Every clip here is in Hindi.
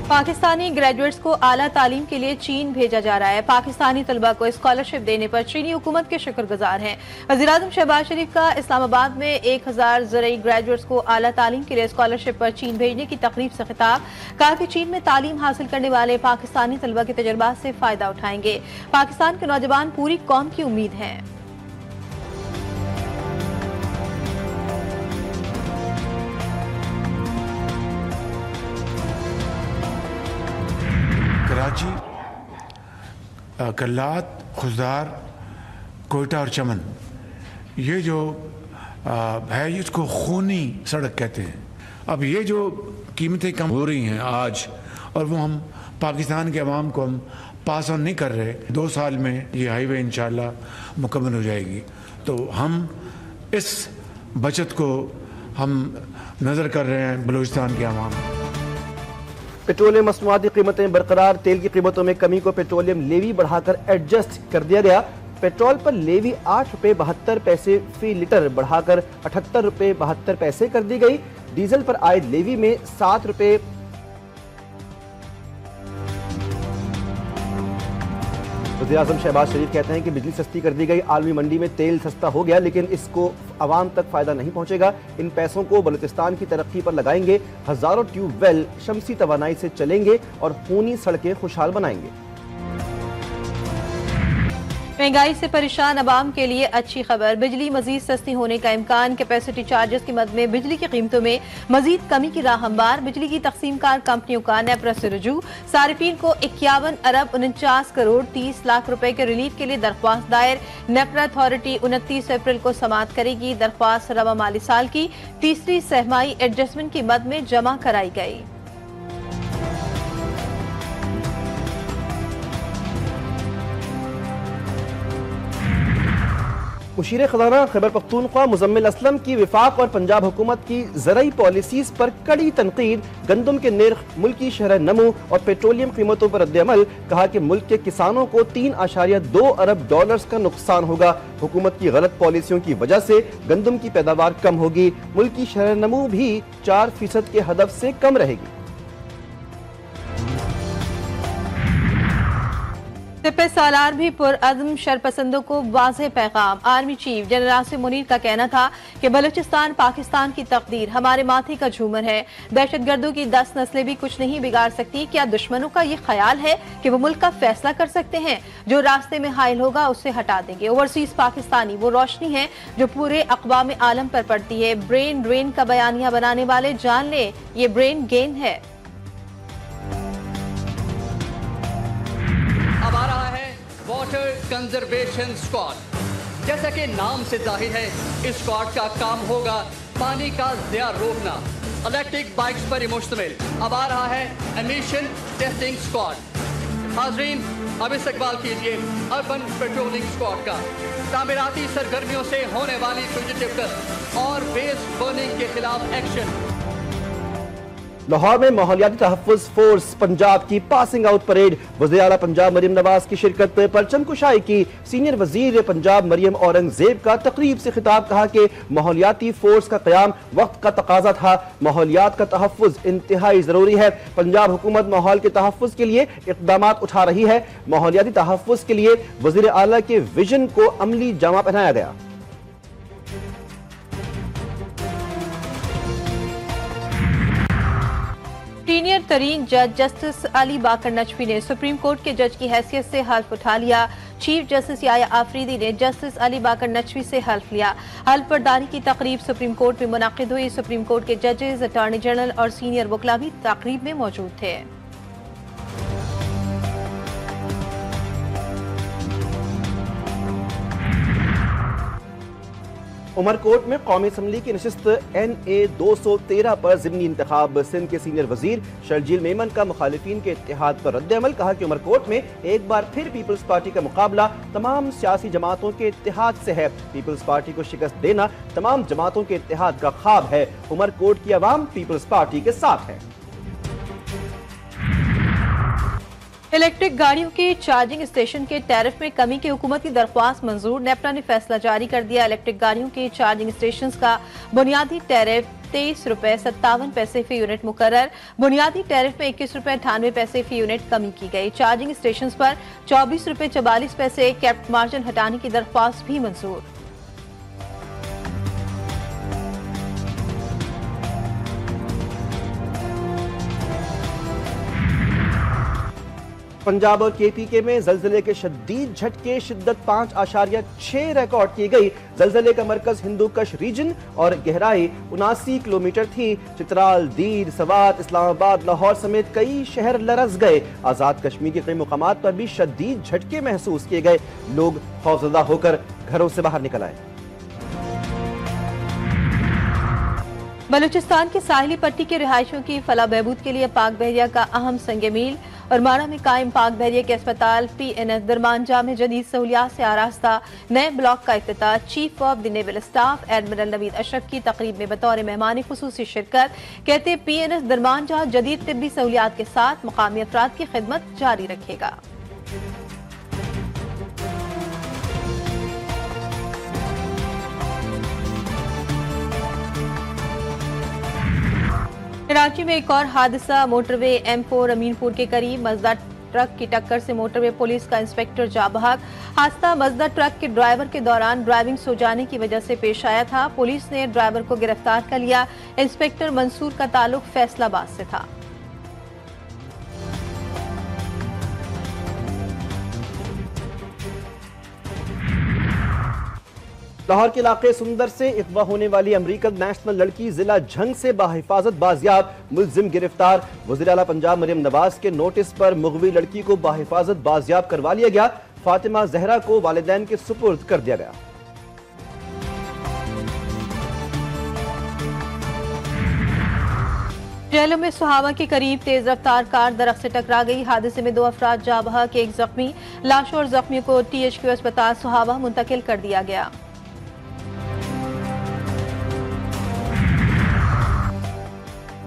पाकिस्तानी ग्रेजुएट्स को आला तालीम के लिए चीन भेजा जा रहा है। पाकिस्तानी तलबा को स्कॉलरशिप देने पर चीनी हुकूमत के शुक्रगुजार हैं। वज़ीर-ए-आज़म शहबाज शरीफ का इस्लामाबाद में 1000 ज़रई ग्रेजुएट्स को आला तालीम के लिए स्कॉलरशिप पर चीन भेजने की तकरीब से खिताब। कहा कि चीन में तालीम हासिल करने वाले पाकिस्तानी तलबा के तजुर्बात से फायदा उठाएंगे। पाकिस्तान के नौजवान पूरी कौम की उम्मीद हैं। कराची, कल्लात, खुजदार, कोयटा और चमन, ये जो है इसको खूनी सड़क कहते हैं। अब ये जो कीमतें कम हो रही हैं आज, और वो हम पाकिस्तान के अवाम को हम पास ऑन नहीं कर रहे। 2 साल में ये हाईवे इंशाल्लाह मुकम्मल हो जाएगी। तो हम इस बचत को हम नज़र कर रहे हैं बलूचिस्तान के अवाम। पेट्रोलियम मसनूआती कीमतें बरकरार। तेल की कीमतों में कमी को पेट्रोलियम लेवी बढ़ाकर एडजस्ट कर दिया गया। पेट्रोल पर लेवी 8 रुपये 72 पैसे फी लीटर बढ़ाकर 78 रुपये 72 पैसे कर दी गई। डीजल पर आए लेवी में 7 रुपये। वज़ीर-ए-आज़म शहबाज शरीफ कहते हैं कि बिजली सस्ती कर दी गई। आलमी मंडी में तेल सस्ता हो गया, लेकिन इसको आवाम तक फायदा नहीं पहुंचेगा। इन पैसों को बलूचिस्तान की तरक्की पर लगाएंगे। हजारों ट्यूबवेल शमसी तवानाई से चलेंगे और खूनी सड़कें खुशहाल बनाएंगे। महंगाई से परेशान अवाम के लिए अच्छी खबर। बिजली मजीद सस्ती होने का इम्कान। कैपेसिटी चार्जेस की मद में बिजली की कीमतों में मजीद कमी की राह हमवार। बिजली की तकसीमकार कंपनियों का नेपरा से रुजू। सारिफीन को 51 अरब 49 करोड़ 30 लाख रुपए के रिलीफ के लिए दरख्वास्त दायर। नेपरा अथॉरिटी 29 अप्रैल को समाअत करेगी। दरख्वास्त रवा माली साल की तीसरी सहमाही एडजस्टमेंट की मद में जमा कराई गई। मुशीर खजाना खैबर पख्तूनख्वा मुजम्मिल असलम की विफाक और पंजाब हुकूमत की ज़रई पॉलिसीज पर कड़ी तनकीद। गंदम के निर्ख, मुल्की शरह नमू और पेट्रोलियम कीमतों पर रद्द-ए-अमल। कहा कि मुल्क के किसानों को 3.2 अरब डॉलर्स का नुकसान होगा। हुकूमत की गलत पॉलिसियों की वजह से गंदम की पैदावार कम होगी। मुल्की शरह नमू भी 4% के हदफ से कम रहेगी। सिपह सालार भी पुरअज़्म शरपसंदों को वाज़ेह पैगाम। Army chief general Asim Munir का कहना था कि बलूचिस्तान पाकिस्तान की तकदीर हमारे माथे का झूमर है। दहशतगर्दों की 10 नस्लें भी कुछ नहीं बिगाड़ सकती। क्या दुश्मनों का ये ख्याल है कि वो मुल्क का फैसला कर सकते हैं? जो रास्ते में हाइल होगा उससे हटा देंगे। ओवरसीज पाकिस्तानी वो रोशनी है जो पूरे अक़वाम आलम पर पड़ती है। ब्रेन ड्रेन का बयानिया बनाने वाले जान ले, ये ब्रेन गेन है। अब आ रहा है वाटर कंजर्वेशन स्क्वाड। जैसा कि नाम से जाहिर है, इस स्क्वाड का काम होगा पानी का ज़िया रोकना। इलेक्ट्रिक बाइक्स पर मुश्तमिल अब आ रहा है एमिशन टेस्टिंग स्क्वाड। हाजरीन, अब इस्तकबाल कीजिए अर्बन पेट्रोलिंग स्क्वाड का। तामीराती सरगर्मियों से होने वाली फ्यूजिटिव डस्ट और वेस्ट बर्निंग के खिलाफ एक्शन। लाहौर में माहौलियाती तहफ़्फ़ुज़ फोर्स पंजाब की पासिंग आउट परेड। वज़ीर आला पंजाब मरियम नवाज की शिरकत। परचम कुशाई की। सीनियर वजीर पंजाब मरियम औरंगजेब का तकरीब से खिताब। कहा कि माहौलियाती फोर्स का क़याम वक्त का तकाजा था। माहौलियात का तहफ़्फ़ुज़ इंतहाई ज़रूरी है। पंजाब हुकूमत माहौल के तहफ़्फ़ुज़ के लिए इक़दामात उठा रही है। माहौलियाती तहफ़्फ़ुज़ के लिए वज़ीर आला के विजन को अमली जामा पहनाया गया। सीनियर तरीन जज जस्टिस अली बाकर नचवी ने सुप्रीम कोर्ट के जज की हैसियत से हल्फ उठा लिया। चीफ जस्टिस याया आफरीदी ने जस्टिस अली बाकर नचवी से हल्फ लिया। हल्फ बर्दारी की तकरीब सुप्रीम कोर्ट में मुनक़िद हुई। सुप्रीम कोर्ट के जजेस, अटॉर्नी जनरल और सीनियर वकला भी तकरीब में मौजूद थे। उमरकोट में कौमी असम्बली की नशिस्त NA 213 पर ज़िमनी इंतखाब। सिंध के सीनियर वजीर शर्जील मेमन का मुखालिफिन के इत्तेहाद पर रद्द-ए-अमल। कहा कि उमरकोट में एक बार फिर पीपल्स पार्टी का मुकाबला तमाम सियासी जमातों के इत्तेहाद से है। पीपल्स पार्टी को शिकस्त देना तमाम जमातों के इत्तेहाद का ख्वाब है। उमरकोट की आवाम पीपल्स पार्टी के साथ है। इलेक्ट्रिक गाड़ियों के चार्जिंग स्टेशन के टैरिफ में कमी की हुकूमत की दरख्वास्त मंजूर। नेपरा ने फैसला जारी कर दिया। इलेक्ट्रिक गाड़ियों के चार्जिंग स्टेशन का बुनियादी टैरिफ ₹23.57 फी यूनिट मुकर्रर। बुनियादी टैरिफ में ₹21.98 फी यूनिट कमी की गई। चार्जिंग स्टेशन पर ₹24.44 कैप्ट मार्जिन हटाने की दरख्वास्त भी मंजूर। पंजाब और केपीके में जलजले के शदीद झटके, शिद्दत 5.6 रिकॉर्ड की गई। जलजले का मरकज हिंदू कश रीजन और गहराई 79 किलोमीटर थी। चित्राल, दीर, सवात, इस्लामाबाद, लाहौर समेत कई शहर लरस गए। आजाद कश्मीर के कई मुकामात पर भी शदीद झटके महसूस किए गए। लोग खौफजदा होकर घरों से बाहर निकल आए। बलूचिस्तान की साहिली पट्टी के रिहायशियों की फलाह बहबूद के लिए पाक बहरिया का अहम संग मील। और मारा में कायम पाक बहरिया के अस्पताल PNS दरमानजा में जदीद सहूलियात से आरास्ता नए ब्लॉक का इफ्तिताह। Chief of the naval staff admiral Naveed Ashraf की तकरीब में बतौर मेहमान खुसूसी शिरकत। कहते PNS दरमानजा जदीद तिब्बी सहूलियात के साथ मकामी अफराद की खिदमत जारी रखेगा। कराची में एक और हादसा। मोटरवे M4 अमीनपुर के करीब मजदा ट्रक की टक्कर से मोटरवे पुलिस का इंस्पेक्टर जा बहक। हादसा मजदा ट्रक के ड्राइवर के दौरान ड्राइविंग सो जाने की वजह से पेश आया था। पुलिस ने ड्राइवर को गिरफ्तार कर लिया। इंस्पेक्टर मंसूर का ताल्लुक फैसलाबाद से था। लाहौर के इलाके सुंदर से अगवा होने वाली अमेरिकन नेशनल लड़की जिला झंग से बाहिफाजत बाजियाब, मुलजिम गिरफ्तार। वज़ीर आला पंजाब मरियम नवाज के नोटिस पर मुगवी लड़की को बाहिफाजत बाजियाब करवा लिया गया। फातिमा जहरा को वालिदैन के सुपुर्द कर दिया गया। जेलों में सुहावा के करीब तेज रफ्तार कार दरख्त से टकरा गई। हादसे में 2 अफराद जा बहक, 1 जख्मी। लाशों और जख्मियों को THQ अस्पताल सुहावा मुंतकिल कर दिया गया।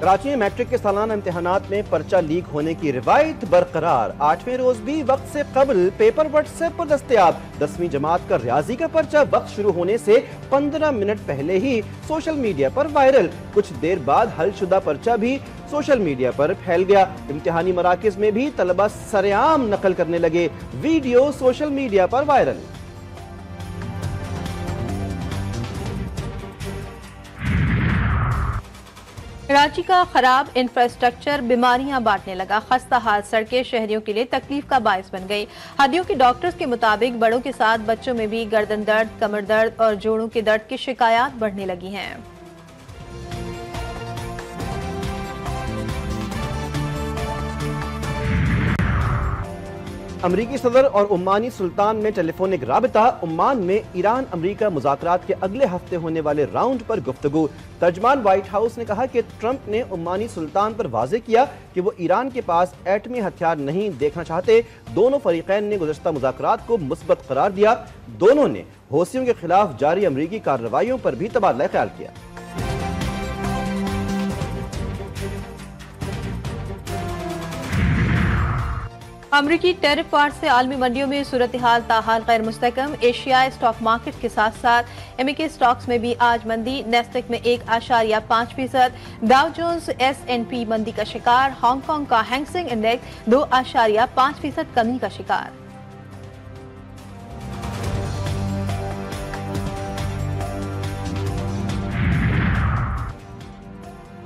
कराची में मैट्रिक के सालाना इम्तिहानात में पर्चा लीक होने की रिवायत बरकरार। 8वें रोज भी वक्त से कबल पेपर व्हाट्सएप पर दस्तयाब। 10वीं जमात का रियाजी का पर्चा वक्त शुरू होने से 15 मिनट पहले ही सोशल मीडिया पर वायरल। कुछ देर बाद हलशुदा पर्चा भी सोशल मीडिया पर फैल गया। इम्तिहानी मराकिज में भी तलबा सरेआम नकल करने लगे। वीडियो सोशल मीडिया पर वायरल। कराची का खराब इंफ्रास्ट्रक्चर बीमारियां बांटने लगा। खस्ता हाल सड़कें शहरियों के लिए तकलीफ का बायस बन गई। हड्डियों के डॉक्टर्स के मुताबिक बड़ों के साथ बच्चों में भी गर्दन दर्द, कमर दर्द और जोड़ों के दर्द की शिकायत बढ़ने लगी हैं। अमरीकी सदर और ओमानी सुल्तान में टेलीफोनिक राबिता। ओमान में ईरान अमरीका मुज़ाकरात के अगले हफ्ते होने वाले राउंड पर गुफ्तगू। तर्जमान व्हाइट हाउस ने कहा कि ट्रंप ने ओमानी सुल्तान पर वाज़ेह किया कि वो ईरान के पास एटमी हथियार नहीं देखना चाहते। दोनों फरीकैन ने गुज़श्ता मुज़ाकरात को मुस्बत करार दिया। दोनों ने हौसियों के खिलाफ जारी अमरीकी कार्रवाइयों पर भी तबादला ख्याल किया। अमरीकी टैरिफ वार से आलमी मंडियों में सूरत हाल ताहाल गैर मुस्तकम। एशियाई स्टॉक मार्केट के साथ साथ अमेरिकी स्टॉक्स में भी आज मंदी। नेस्डेक में 1.5%, डाउ जोन्स S&P मंदी का शिकार। हांगकांग का हैंगसेंग इंडेक्स 2.5% कमी का शिकार।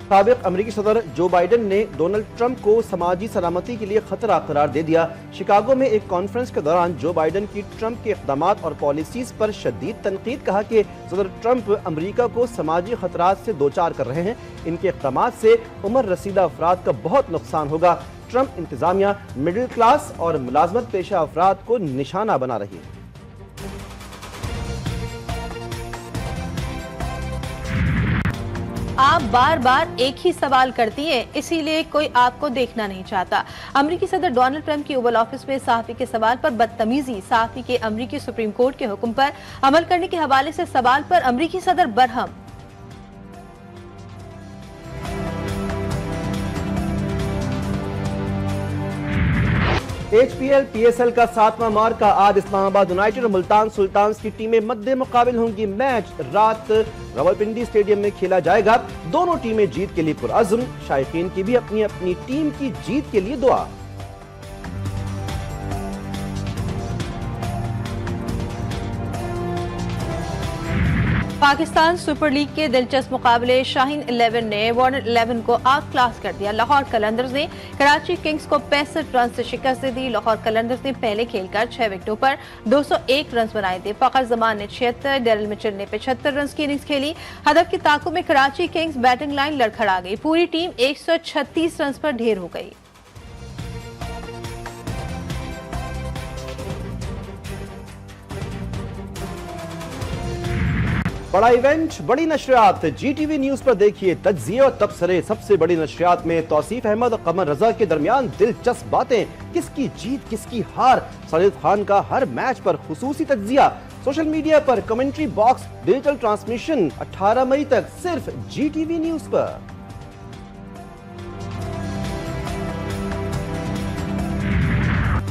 साबिक अमरीकी सदर जो बाइडन ने डोनाल्ड ट्रंप को समाजी सलामती के लिए खतरा करार दे दिया। शिकागो में एक कॉन्फ्रेंस के दौरान जो बाइडन की ट्रंप के इक़दामात और पॉलिसीज पर शदीद तनकीद। कहा कि सदर ट्रंप अमरीका को समाजी खतरात से दोचार कर रहे हैं। इनके इक़दामात से उम्र रसीदा अफराद का बहुत नुकसान होगा। ट्रंप इंतजामिया मिडिल क्लास और मुलाजमत पेशा अफराद को निशाना बना रही है। आप बार बार एक ही सवाल करती हैं, इसीलिए कोई आपको देखना नहीं चाहता। अमरीकी सदर डोनाल्ड ट्रंप की ओवल ऑफिस में सहाफी के सवाल पर बदतमीजी। सहाफी के अमरीकी सुप्रीम कोर्ट के हुक्म पर अमल करने के हवाले से सवाल पर अमरीकी सदर बरहम। HPL PSL का 7वां मार्का आज इस्लामाबाद यूनाइटेड और मुल्तान सुल्तान्स की टीमें मद्दे मुकाबिल होंगी। मैच रात रावलपिंडी स्टेडियम में खेला जाएगा। दोनों टीमें जीत के लिए पुरअज़्म, शायकीन की भी अपनी अपनी टीम की जीत के लिए दुआ। पाकिस्तान सुपर लीग के दिलचस्प मुकाबले शाहीन 11 ने वार्नर 11 को आउट क्लास कर दिया। लाहौर कलंदर्स ने कराची किंग्स को 65 रन से शिकस्त दे दी। लाहौर कलंदर्स ने पहले खेलकर 6 विकेटों पर 201 रन बनाए थे। फखर जमान ने 76, डेरिल मिचेल ने 75 रन की इनिंग्स खेली। हदफ की ताक़ुब में कराची किंग्स बैटिंग लाइन लड़खड़ा गई। पूरी टीम 136 रन पर ढेर हो गई। बड़ा इवेंट, बड़ी नशरियात, GTV न्यूज पर देखिए तज्जिए और तबसरे। सबसे बड़ी नशरियात में तौसीफ अहमद और कमर रजा के दरमियान दिलचस्प बातें, किसकी जीत किसकी हार, साजिद खान का हर मैच पर खुसूसी तज्जिया, सोशल मीडिया पर कमेंट्री बॉक्स, डिजिटल ट्रांसमिशन 18 मई तक सिर्फ GTV न्यूज पर।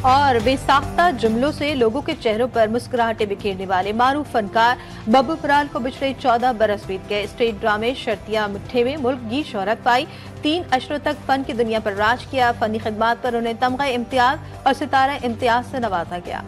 और बेसाख्ता जुमलों से लोगों के चेहरों पर मुस्कुराहटें बिखेरने वाले मारूफ फनकार बब्बू पराल को पिछले 14 बरस बीत गए। स्टेज ड्रामे शर्तिया मुट्ठे में मुल्क की शोहरत पाई। 3 अशरों तक फन की दुनिया पर राज किया। फनी खिदमात पर उन्हें तमगा इम्तियाज और सितारा इम्तियाज से नवाजा गया।